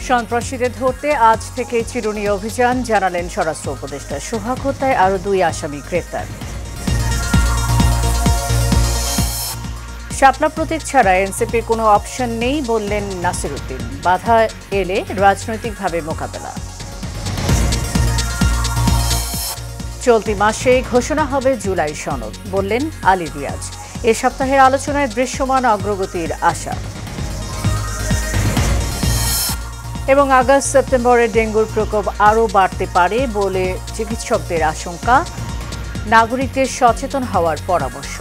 সন্ত্রাসীদের ধরতে আজ থেকে চিরুনি অভিযান, জানালেন স্বরাষ্ট্র উপদেষ্টা। সোহাগ হত্যায় আরও 2 আসামি গ্রেপ্তার। শাপলা প্রতীক ছাড়া এনসিপির কোনো অপশন নেই বললেন নাসির উদ্দিন। বাধা এলে রাজনৈতিকভাবে মোকাবেলা। চলতি মাসে ঘোষণা হবে জুলাই সনদ, বললেন আলী রিয়াজ। এ সপ্তাহের আলোচনায় দৃশ্যমান অগ্রগতির আশা। এবং আগস্ট সেপ্টেম্বরে ডেঙ্গুর প্রকোপ আরও বাড়তে পারে বলে চিকিৎসকদের আশঙ্কা। নাগরিকদের সচেতন হওয়ার পরামর্শ।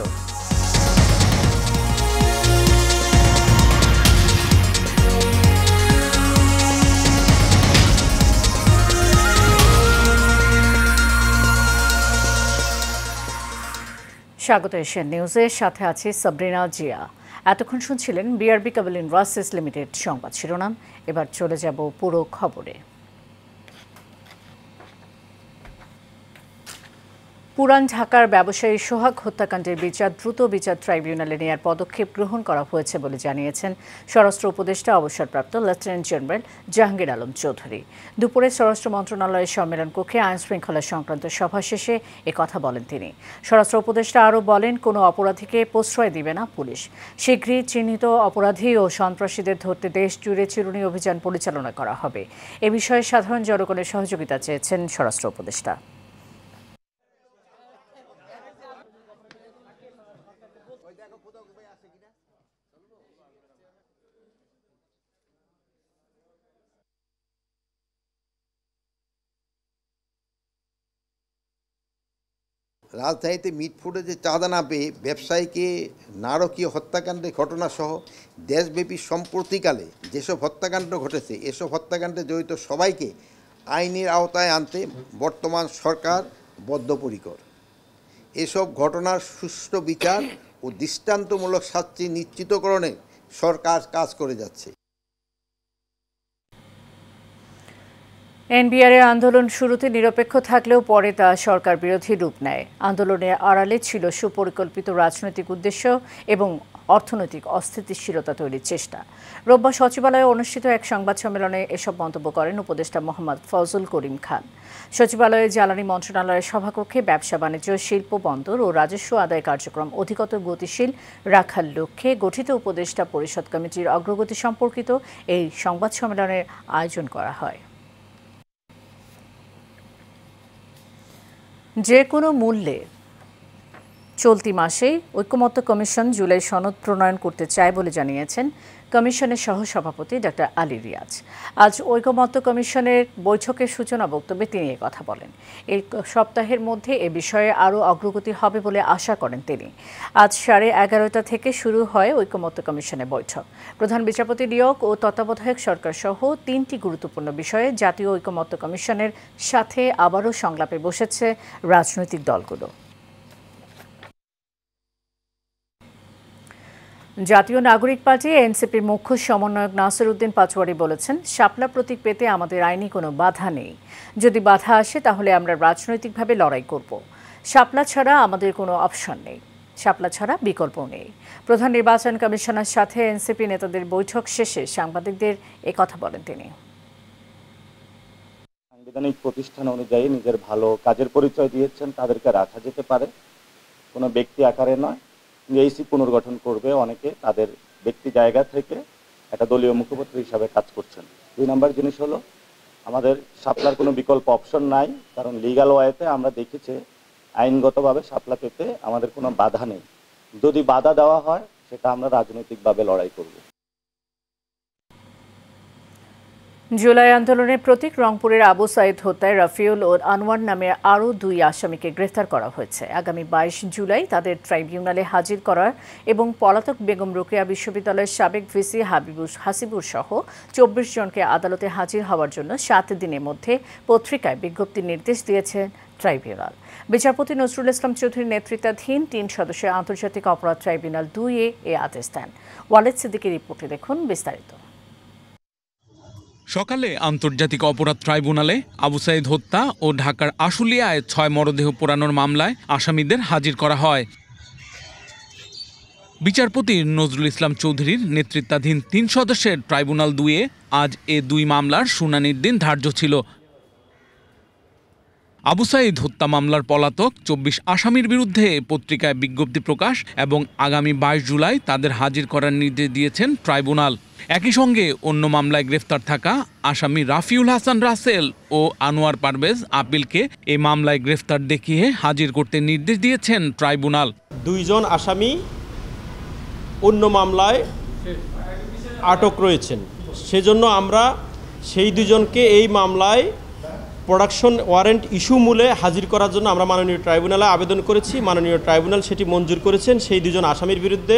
স্বাগত এশিয়ান নিউজের সাথে আছি সাবরিনা জিয়া। এতক্ষণ শুনছিলেন বিআরবি কেবল ইন্ডাস্ট্রিজ লিমিটেড সংবাদ শিরোনাম। এবার চলে যাব পুরো খবরে। পুরান ঢাকার ব্যবসায়ী সোহাগ হত্যাকাণ্ডের বিচার দ্রুত বিচার ট্রাইব্যুনালে নেওয়ার পদক্ষেপ গ্রহণ করা হয়েছে বলে জানিয়েছেন স্বরাষ্ট্র উপদেষ্টা অবসরপ্রাপ্ত লেফটেন্যান্ট জেনারেল জাহাঙ্গীর আলম চৌধুরী। দুপুরে স্বরাষ্ট্র মন্ত্রণালয়ের সম্মেলন কক্ষে আইন শৃঙ্খলা সংক্রান্ত সভা শেষে কথা বলেন তিনি। স্বরাষ্ট্র উপদেষ্টা আরও বলেন, কোনো অপরাধীকে প্রশ্রয় দিবে না পুলিশ। শীঘ্রই চিহ্নিত অপরাধী ও সন্ত্রাসীদের ধরতে দেশ জুড়ে চিরুনি অভিযান পরিচালনা করা হবে। এ বিষয়ে সাধারণ জনগণের সহযোগিতা চেয়েছেন স্বরাষ্ট্র উপদেষ্টা। রাজধানীতে মিটফুটে যে চাঁদা না পেয়ে ব্যবসায়ীকে নারকীয় হত্যাকাণ্ডের ঘটনাসহ দেশব্যাপী সম্প্রতিকালে যেসব হত্যাকাণ্ড ঘটেছে, এসব হত্যাকাণ্ডে জড়িত সবাইকে আইনের আওতায় আনতে বর্তমান সরকার বদ্ধপরিকর। এসব ঘটনার সুষ্ঠু বিচার ও দৃষ্টান্তমূলক শাস্তি নিশ্চিতকরণে সরকার কাজ করে যাচ্ছে। এনবিআরের আন্দোলন শুরুতে নিরপেক্ষ থাকলেও পরে তা সরকার বিরোধী রূপ নেয়। আন্দোলনের আড়ালে ছিল সুপরিকল্পিত রাজনৈতিক উদ্দেশ্য এবং অর্থনৈতিক অস্থিতিশীলতা তৈরির চেষ্টা। রোববার সচিবালয়ে অনুষ্ঠিত এক সংবাদ সম্মেলনে এসব মন্তব্য করেন উপদেষ্টা মোহাম্মদ ফজল করিম খান। সচিবালয়ে জ্বালানি মন্ত্রণালয়ের সভাকক্ষে ব্যবসা বাণিজ্য, শিল্প, বন্দর ও রাজস্ব আদায় কার্যক্রম অধিকতর গতিশীল রাখার লক্ষ্যে গঠিত উপদেষ্টা পরিষদ কমিটির অগ্রগতি সম্পর্কিত এই সংবাদ সম্মেলনের আয়োজন করা হয়। যে কোনো মূল্যে চলতি মাসেই ঐকমত্য কমিশন জুলাই সনদ প্রণয়ন করতে চায় বলে জানিয়েছেন কমিশনের সহসভাপতি ডক্টর আলী রিয়াজ। আজ ঐকমত্য কমিশনের বৈঠকের সূচনা বক্তব্যে তিনি কথা বলেন। এই সপ্তাহের মধ্যে এ বিষয়ে আরও অগ্রগতি হবে বলে আশা করেন তিনি। আজ 11:30 থেকে শুরু হয় ঐকমত্য কমিশনের বৈঠক। প্রধান বিচারপতি নিয়োগ ও তত্ত্বাবধায়ক সরকার সহ 3টি গুরুত্বপূর্ণ বিষয়ে জাতীয় ঐকমত্য কমিশনের সাথে আবারও সংলাপে বসেছে রাজনৈতিক দলগুলো। জাতীয় নাগরিক পার্টি এনসিপির মুখ্য সমন্বয়ক নাসির উদ্দিন পাচওয়ারি বলেছেন, শাপলা প্রতীক পেতে আমাদের আইনি কোনো বাধা নেই। যদি বাধা আসে তাহলে আমরা রাজনৈতিকভাবে লড়াই করব। শাপলা ছাড়া আমাদের কোনো অপশন নেই, শাপলা ছাড়া বিকল্প নেই। প্রধান নির্বাচন কমিশনার সাথে এনসিপি নেতাদের বৈঠক শেষে সাংবাদিকদের কথা বলেন তিনি। সাংবিধানিক প্রতিষ্ঠান অনুযায়ী নিজের ভালো কাজের পরিচয় দিয়েছেন, তাদেরকে রাখা যেতে পারে, কোনো ব্যক্তি আকারে নয়। এইসি পুনর্গঠন করবে অনেকে তাদের ব্যক্তি জায়গা থেকে একটা দলীয় মুখপাত্র হিসাবে কাজ করছেন। 2 নম্বর জিনিস হলো, আমাদের শাপলার কোনো বিকল্প অপশন নাই, কারণ লিগ্যাল ওয়েতে আমরা দেখেছি আইনগতভাবে শাপলা পেতে আমাদের কোনো বাধা নেই। যদি বাধা দেওয়া হয় সেটা আমরা রাজনৈতিকভাবে লড়াই করব। জুলাই আন্দোলনের প্রতীক রংপুরের আবু সাইদ হত্যায় রাফিউল ও আনোয়ার নামে আরও 2 আসামিকে গ্রেফতার করা হয়েছে। আগামী 22 জুলাই তাদের ট্রাইব্যুনালে হাজির করার এবং পলাতক বেগম রোকেয়া বিশ্ববিদ্যালয়ের সাবেক ভিসি হাসিবুর সহ 24 জনকে আদালতে হাজির হওয়ার জন্য 7 দিনের মধ্যে পত্রিকায় বিজ্ঞপ্তির নির্দেশ দিয়েছে ট্রাইব্যুনাল। বিচারপতি নজরুল ইসলাম চৌধুরীর নেতৃত্বাধীন 3 সদস্যের আন্তর্জাতিক অপরাধ ট্রাইব্যুনাল 2 এ আদেশ দেন। ওয়ালেদ সিদ্দিকীর রিপোর্টে দেখুন বিস্তারিত। সকালে আন্তর্জাতিক অপরাধ ট্রাইব্যুনালে আবু সাইদ হত্যা ও ঢাকার আশুলিয়ায় 6 মরদেহ পোড়ানোর মামলায় আসামিদের হাজির করা হয়। বিচারপতি নজরুল ইসলাম চৌধুরীর নেতৃত্বাধীন ৩ সদস্যের ট্রাইব্যুনাল ২-এ আজ এ ২ মামলার শুনানির দিন ধার্য ছিল। আবু সাঈদ হত্যা মামলার পলাতক ২৪ আসামির বিরুদ্ধে পত্রিকায় বিজ্ঞপ্তি প্রকাশ এবং আগামী ২২ জুলাই তাদের হাজির করার নির্দেশ দিয়েছেন ট্রাইব্যুনাল। একই সঙ্গে অন্য মামলায় গ্রেফতার থাকা আসামি রাফিউল হাসান রাসেল ও আনোয়ার পারভেজ আপিলকে এই মামলায় গ্রেফতার দেখিয়ে হাজির করতে নির্দেশ দিয়েছেন ট্রাইব্যুনাল। ২ জন আসামি অন্য মামলায় আটক রয়েছেন, সেজন্য আমরা সেই ২ জনকে এই মামলায় প্রোডাকশন ওয়ারেন্ট ইস্যু মূলে হাজির করার জন্য আমরা মাননীয় ট্রাইব্যুনালে আবেদন করেছি। মাননীয় ট্রাইব্যুনাল সেটি মঞ্জুর করেছেন। সেই ২ জন আসামির বিরুদ্ধে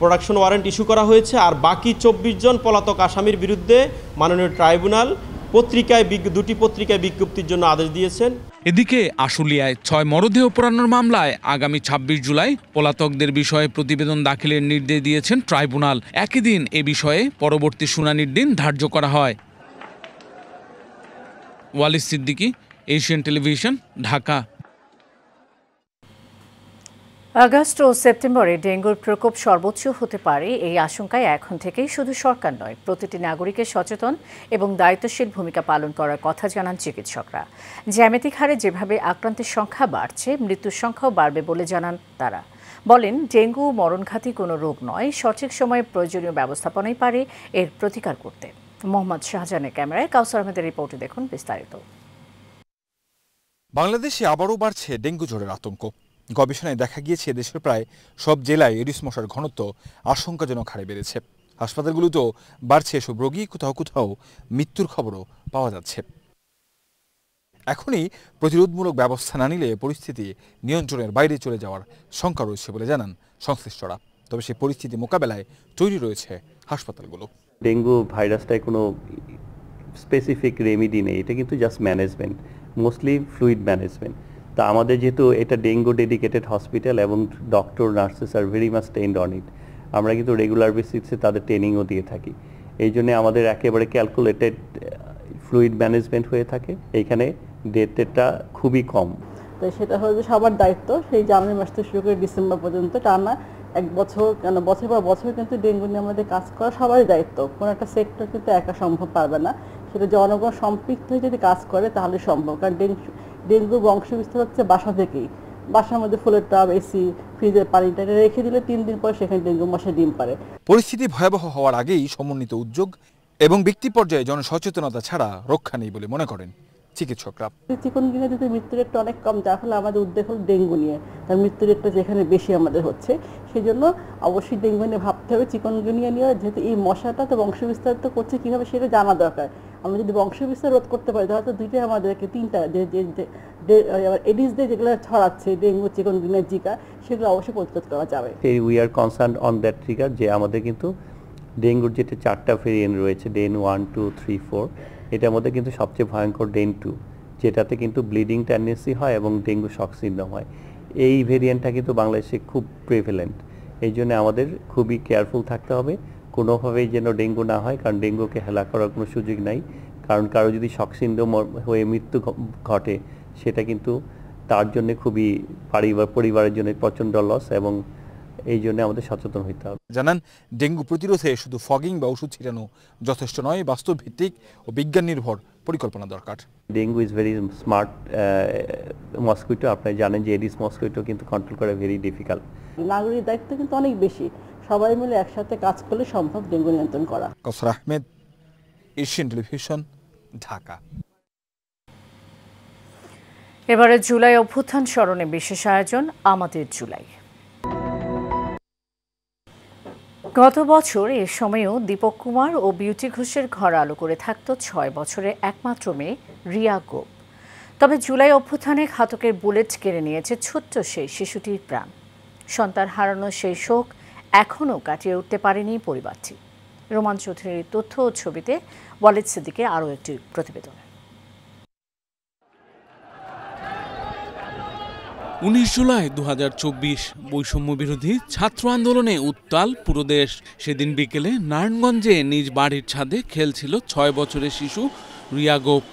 প্রোডাকশন ওয়ারেন্ট ইস্যু করা হয়েছে। আর বাকি ২৪ জন পলাতক আসামির বিরুদ্ধে মাননীয় ট্রাইব্যুনাল দুটি পত্রিকায় বিজ্ঞপ্তির জন্য আদেশ দিয়েছেন। এদিকে আশুলিয়ায় ৬ মরদেহ পোড়ানোর মামলায় আগামী ২৬ জুলাই পলাতকদের বিষয়ে প্রতিবেদন দাখিলের নির্দেশ দিয়েছেন ট্রাইব্যুনাল। একই দিন এ বিষয়ে পরবর্তী শুনানির দিন ধার্য করা হয়। Walid Siddiqui, Asian television, Dhaka. August ও সেপ্টেম্বরে ডেঙ্গুর প্রকোপ সর্বোচ্চ হতে পারে এই আশঙ্কায় এখন থেকেই শুধু সরকার নয়, প্রতিটি নাগরিকের সচেতন এবং দায়িত্বশীল ভূমিকা পালন করার কথা জানান চিকিৎসকরা। জ্যামিতিক হারে যেভাবে আক্রান্তের সংখ্যা বাড়ছে, মৃত্যুর সংখ্যাও বাড়বে বলে জানান তারা। বলেন, ডেঙ্গু মরণঘাতী কোনো রোগ নয়, সঠিক সময়ে প্রয়োজনীয় ব্যবস্থাপনাই পারে এর প্রতিকার করতে। মোহাম্মদ শাহজাহানের ক্যামেরায় কাউসার আহমেদের রিপোর্টে দেখুন বিস্তারিত। বাংলাদেশে আবারও বাড়ছে ডেঙ্গু জ্বরের আতঙ্ক। গবেষণায় দেখা গিয়েছে দেশের প্রায় সব জেলায় এডিস মশার ঘনত্ব আশঙ্কাজনক হারে বেড়েছে। হাসপাতালগুলোতেও বাড়ছে এসব রোগী, কোথাও কোথাও মৃত্যুর খবরও পাওয়া যাচ্ছে। এখনই প্রতিরোধমূলক ব্যবস্থা না নিলে পরিস্থিতি নিয়ন্ত্রণের বাইরে চলে যাওয়ার শঙ্কা রয়েছে বলে জানান সংশ্লিষ্টরা। তবে সেই পরিস্থিতি মোকাবেলায় তৈরি রয়েছে হাসপাতালগুলো। ডেঙ্গু ভাইরাসটায় কোনো স্পেসিফিক রেমিডি নেই, এটা কিন্তু just management, mostly fluid management. তা আমাদের যেহেতু এটা ডেঙ্গু ডেডিকেটেড হসপিটাল এবং doctor nurses are very much trend on it, আমরা কিন্তু রেগুলার বেসিসে তাদের ট্রেনিংও দিয়ে থাকি। এই জন্য আমাদের একেবারে ক্যালকুলেটেড ফ্লুইড ম্যানেজমেন্ট হয়ে থাকে। এইখানে ডেটটা খুবই কম। তো সেটা হচ্ছে সবার দায়িত্ব, সেই জানুয়ারি মাস থেকে শুরু করে ডিসেম্বর পর্যন্ত টানা 1 বছর, কেন বছর পর বছর কিন্তু ডেঙ্গু নিয়ে আমাদের কাজ করা সবারই দায়িত্ব। কোনো একটা সেক্টর কিন্তু একা সম্ভব পারবে না, সেটা জনগণ সম্পৃক্ত হয়ে যদি কাজ করে তাহলে সম্ভব। কারণ ডেঙ্গু বংশ বিস্তার হচ্ছে বাসা থেকেই। বাসার মধ্যে ফুলের টব, এসি, ফ্রিজের পানিটা রেখে দিলে 3 দিন পর সেখানে ডেঙ্গু মশা ডিম পারে। পরিস্থিতি ভয়াবহ হওয়ার আগেই সমন্বিত উদ্যোগ এবং ব্যক্তি পর্যায়ে জনসচেতনতা ছাড়া রক্ষা নেই বলে মনে করেন চিকিৎসকরা। চিকুনগুনিয়া যদি মৃত্যুর রেটটা অনেক কম, যার ফলে আমাদের উদ্যোগ হল ডেঙ্গু নিয়ে, তার মৃত্যুর রেটটা যেখানে বেশি আমাদের হচ্ছে, সেই জন্য অবশ্যই ডেঙ্গু নিয়ে ভাবতে হবে। চিকুনগুনিয়া নিয়ে যেহেতু এই মশাটা তো বংশবিস্তার তো করছে কীভাবে সেটা জানা দরকার। আমরা যদি বংশবিস্তার রোধ করতে পারি তাহলে তো দুইটাই আমাদেরকে, 3টা এডিস দিয়ে যেগুলো ছড়াচ্ছে ডেঙ্গু, চিকুনগুনিয়া, জিকা, সেগুলো অবশ্যই প্রতিরোধ করা যাবে। We are concern on that trigger, যে আমাদের কিন্তু ডেঙ্গুর যেটা 4টা ভেরিয়েন্ট রয়েছে, ডেন 1, 2, 3, 4, এটার মধ্যে কিন্তু সবচেয়ে ভয়ঙ্কর ডেন 2, যেটাতে কিন্তু ব্লিডিং টেন্ডেন্সি হয় এবং ডেঙ্গু শক সিনড্রোম হয়। এই ভেরিয়েন্টটা কিন্তু বাংলাদেশে খুব প্রিভ্যালেন্ট। এই জন্য আমাদের খুবই কেয়ারফুল থাকতে হবে, কোনোভাবেই যেন ডেঙ্গু না হয়, কারণ ডেঙ্গুকে হেলা করার কোনো সুযোগ নাই। কারণ কারো যদি শক সিনড্রোম হয়ে মৃত্যু ঘটে, সেটা কিন্তু তার জন্য খুবই পরিবারের জন্য প্রচণ্ড লস, এবং এই জন্য আমাদের সচেতন হতে হবে। জানান, ডেঙ্গু প্রতিরোধে শুধু ফগিং বা ওষুধ ছিটানো যথেষ্ট নয়, বাস্তব ভিত্তিক ও বিজ্ঞান নির্ভর পরিকল্পনা দরকার। Dengue is very smart mosquito. আপনারা জানেন যে এডিস মসকিটো কিন্তু কন্ট্রোল করা ভেরি ডিফিকাল্ট। নাগরিক দায়িত্ব কিন্তু অনেক বেশি, সবাই মিলে একসাথে কাজ করলে সম্ভব ডেঙ্গু নিয়ন্ত্রণ করা। কাউসার আহমেদ, এশিয়ান টেলিভিশন, ঢাকা। এবারে জুলাই অভ্যুত্থান স্মরণে বিশেষ আয়োজন আমাদের জুলাই। গত বছর এ সময়েও দীপক কুমার ও বিউটি ঘোষের ঘর আলো করে থাকত 6 বছরের একমাত্র মেয়ে রিয়া গোপ। তবে জুলাই অভ্যুত্থানে ঘাতকের বুলেট কেড়ে নিয়েছে ছোট্ট সেই শিশুটির প্রাণ। সন্তান হারানোর সেই শোক এখনও কাটিয়ে উঠতে পারেনি পরিবারটি। রোমান চৌধুরীর তথ্য ও ছবিতে ওয়ালিদ সিদ্দিকের আরও একটি প্রতিবেদন। 19 জুলাই 2024 বৈষম্য বিরোধী ছাত্র আন্দোলনে উত্তাল পুরো দেশ। সেদিন বিকেলে নারায়ণগঞ্জে নিজ বাড়ির ছাদে খেলছিল 6 বছরের শিশু রিয়া গোপ।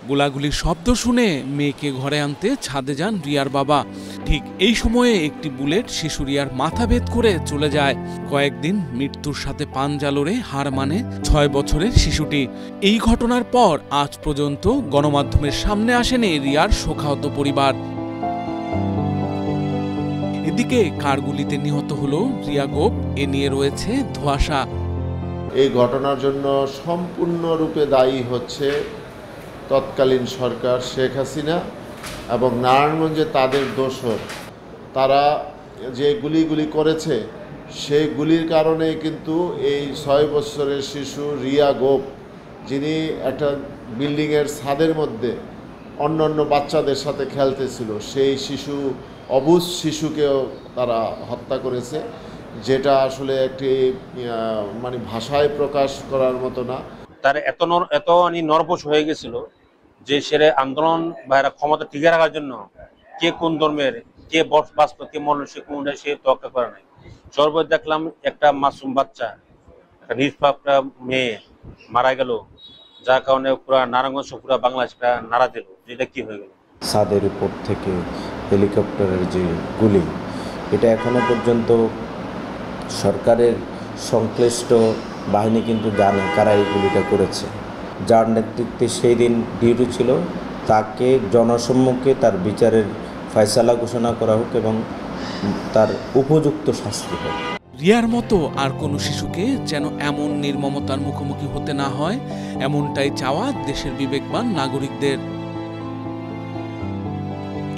গোলাগুলির শব্দ শুনে মেয়েকে ঘরে আনতে ছাদে যান রিয়ার বাবা। ঠিক এই সময়ে একটি বুলেট শিশু রিয়ার মাথা ভেদ করে চলে যায়। কয়েকদিন মৃত্যুর সাথে পাঞ্জা লড়ে হার মানে 6 বছরের শিশুটি। এই ঘটনার পর আজ পর্যন্ত গণমাধ্যমের সামনে আসেনি রিয়ার শোকাহত পরিবার। এদিকে কার গুলিতে নিহত হলো রিয়া গোপ, এ নিয়ে রয়েছে ধোঁয়াশা। এই ঘটনার জন্য সম্পূর্ণরূপে দায়ী হচ্ছে তৎকালীন সরকার শেখ হাসিনা এবং নারায়ণগঞ্জে তাদের দোসর। তারা যে গুলিগুলি করেছে সেই গুলির কারণে কিন্তু এই 6 বছরের শিশু রিয়া গোপ, যিনি একটা বিল্ডিংয়ের ছাদের মধ্যে অন্যান্য বাচ্চাদের সাথে খেলতেছিল, সেই অবুঝ শিশুকেও তারা হত্যা করেছে, যেটা আসলে একটি মানে ভাষায় প্রকাশ করার মতো না। তার এত নরবশ হয়ে গেছিল যে সেরে আন্দোলন বা এরা ক্ষমতা টিকে রাখার জন্য কে কোন ধর্মের, কে বাস্তব, কে মরল, সে কোনটা সে তোয়াক্কা করে নাই। সর্বদা দেখলাম একটা মাসুম বাচ্চা, একটা নিষ্পাপ মেয়ে মারা গেল, যার কারণে পুরা নারায়ণগঞ্জ পুরা বাংলাদেশটা নাড়া দিল, যেটা কি হয়ে গেল। ছাদের উপর থেকে হেলিকপ্টারের যে গুলি, এটা এখনো পর্যন্ত সরকারের সংশ্লিষ্ট বাহিনী কিন্তু জানে কারা এই গুলিটা করেছে। যার নেতৃত্বে সেই দিন ডিউটি ছিল, তাকে জনসম্মুখে তার বিচারের ফয়সালা ঘোষণা করা হোক এবং তার উপযুক্ত শাস্তি হোক। রিয়ার মতো আর কোনো শিশুকে যেন এমন নির্মমতার মুখোমুখি হতে না হয়, এমনটাই চাওয়া দেশের বিবেকবান নাগরিকদের।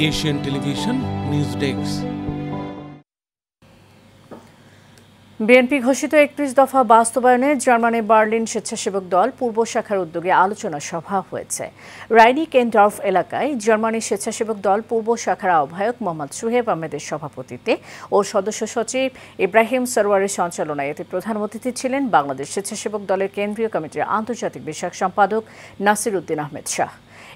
Asian television news desk. BNP ঘোষিত 31 দফা বাস্তবায়নে জার্মানির বার্লিন স্বেচ্ছাসেবক দল পূর্ব শাখার উদ্যোগে আলোচনা সভা হয়েছে। রাইনিকেনডর্ফ এলাকায় জার্মানি স্বেচ্ছাসেবক দল পূর্ব শাখার আহ্বায়ক মোহাম্মদ সুহেব আহমেদের সভাপতিত্বে ও সদস্য সচিব ইব্রাহিম সরওয়ারের সঞ্চালনায় এতে প্রধান অতিথি ছিলেন বাংলাদেশ স্বেচ্ছাসেবক দলের কেন্দ্রীয় কমিটির আন্তর্জাতিক বিষয়ক সম্পাদক নাসির উদ্দিন আহমেদ শাহ।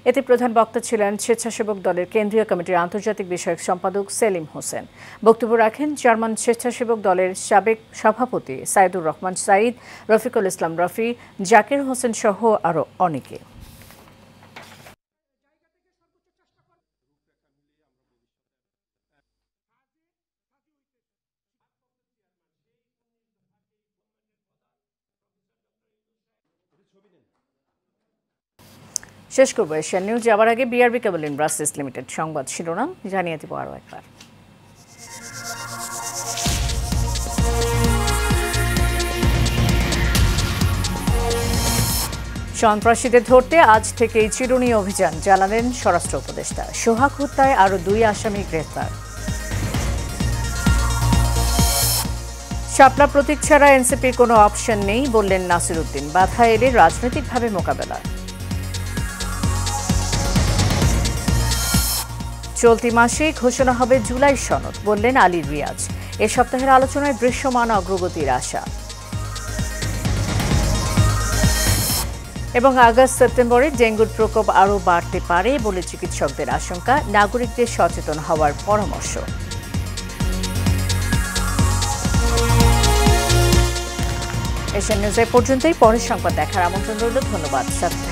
এতে প্রধান বক্তা ছিলেন স্বেচ্ছাসেবক দলের কেন্দ্রীয় কমিটির আন্তর্জাতিক বিষয়ক সম্পাদক সেলিম হোসেন। বক্তব্য রাখেন জার্মান স্বেচ্ছাসেবক দলের সাবেক সভাপতি সাইদুর রহমান সাইদ, রফিকুল ইসলাম রফি, জাকির হোসেন সহ আরও অনেকে। শেষ করবো এশিয়ান নিউজ। যাওয়ার আগে বিআরবি কেবল ইন্ডাস্ট্রিজ লিমিটেড সংবাদ শিরোনাম জানিয়ে দেব আরও একবার। সন্ত্রাসীদের ধরতে আজ থেকেই চিরুনি অভিযান চালালেন স্বরাষ্ট্র উপদেষ্টা। সোহাগ হত্যায় আরও 2 আসামি গ্রেফতার। শাপলা প্রতীক ছাড়া এনসিপির কোনো অপশন নেই বললেন নাসির উদ্দিন। বাধা এলে রাজনৈতিকভাবে মোকাবেলা। চলতি মাসেই ঘোষণা হবে জুলাই সনদ বললেন আলী রিয়াজ। এ সপ্তাহের আলোচনায় দৃশ্যমান অগ্রগতির আশা। এবং আগস্ট সেপ্টেম্বরে ডেঙ্গুর প্রকোপ আরও বাড়তে পারে বলে চিকিৎসকদের আশঙ্কা, নাগরিকদের সচেতন হওয়ার পরামর্শ। এশিয়ান নিউজ এ পর্যন্তই। পরের সংবাদ দেখার আমন্ত্রণ রইল। ধন্যবাদ। সাথে